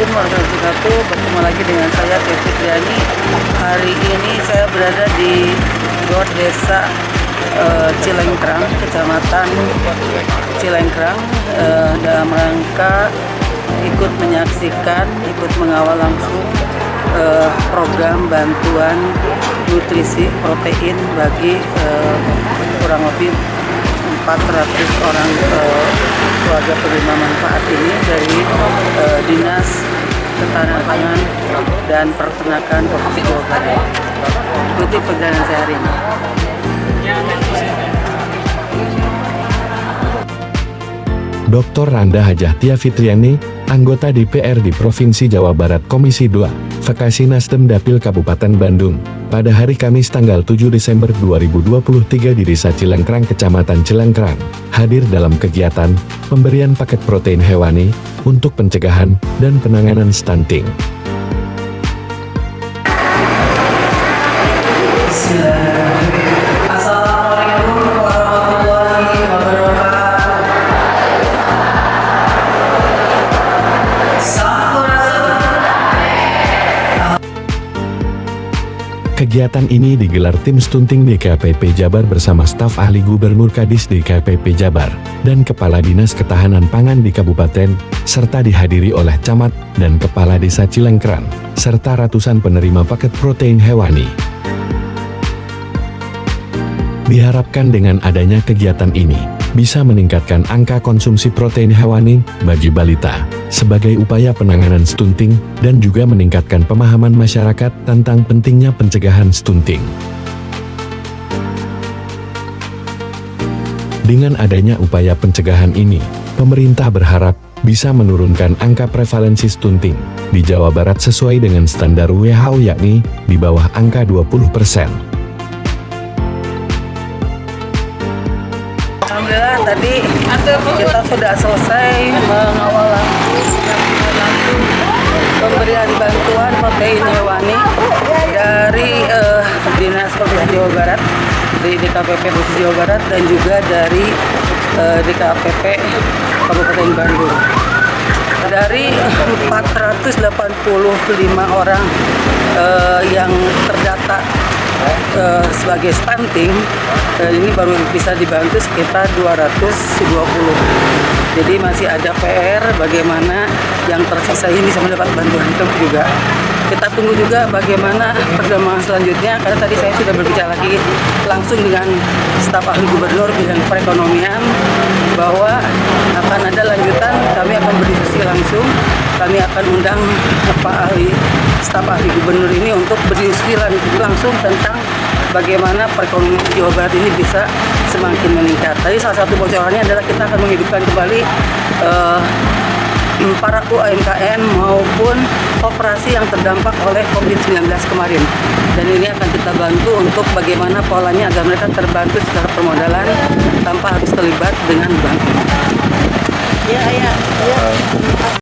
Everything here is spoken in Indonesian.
Assalamualaikum warahmatullahi wabarakatuh. Bertemu lagi dengan saya Tia Fitriani. Hari ini saya berada di GOR Desa Cilengkrang, Kecamatan Cilengkrang, dalam rangka ikut menyaksikan, ikut mengawal langsung program bantuan nutrisi protein bagi kurang lebih 400 orang keluarga penerima manfaat ini dari Dinas Ketahanan dan Peternakan Provinsi Jawa Barat. Ikuti perjalanan saya hari ini. Dr. Randa Hajah Tia Fitriani, anggota DPR di Provinsi Jawa Barat Komisi 2, Fraksi Nasdem Dapil Kabupaten Bandung, pada hari Kamis tanggal 7 Desember 2023 di Desa Cilengkrang, Kecamatan Cilengkrang, hadir dalam kegiatan pemberian paket protein hewani untuk pencegahan dan penanganan stunting. Assalamualaikum warahmatullahi wabarakatuh. Kegiatan ini digelar tim stunting DKPP Jabar bersama staf ahli Gubernur Kadis DKPP Jabar dan Kepala Dinas Ketahanan Pangan di Kabupaten, serta dihadiri oleh Camat dan Kepala Desa Cilengkrang, serta ratusan penerima paket protein hewani. Diharapkan dengan adanya kegiatan ini, bisa meningkatkan angka konsumsi protein hewani bagi balita, sebagai upaya penanganan stunting, dan juga meningkatkan pemahaman masyarakat tentang pentingnya pencegahan stunting. Dengan adanya upaya pencegahan ini, pemerintah berharap bisa menurunkan angka prevalensi stunting di Jawa Barat sesuai dengan standar WHO, yakni di bawah angka 20%. Alhamdulillah tadi kita sudah selesai mengawal langsung pemberian bantuan protein hewani dari Dinas Provinsi Jawa Barat, dari DKPP Provinsi Jawa Barat, dan juga dari DKPP Kabupaten Bandung. Dari 485 orang yang terdata sebagai stunting, ini baru bisa dibantu sekitar 220. Jadi masih ada PR bagaimana yang tersisa ini bisa mendapat bantuan itu juga. Kita tunggu juga bagaimana perkembangan selanjutnya, karena tadi saya sudah berbicara lagi langsung dengan staf ahli Gubernur bidang perekonomian bahwa akan ada lanjutan. Kami akan berdiskusi langsung, kami akan undang staf ahli Gubernur ini untuk berdiskusi langsung tentang bagaimana perekonomian Jawa Barat ini bisa semakin meningkat. Tadi salah satu bocorannya adalah kita akan menghidupkan kembali para UMKM maupun operasi yang terdampak oleh COVID-19 kemarin. Dan ini akan kita bantu untuk bagaimana polanya agar mereka terbantu secara permodalan tanpa harus terlibat dengan bank. Ya.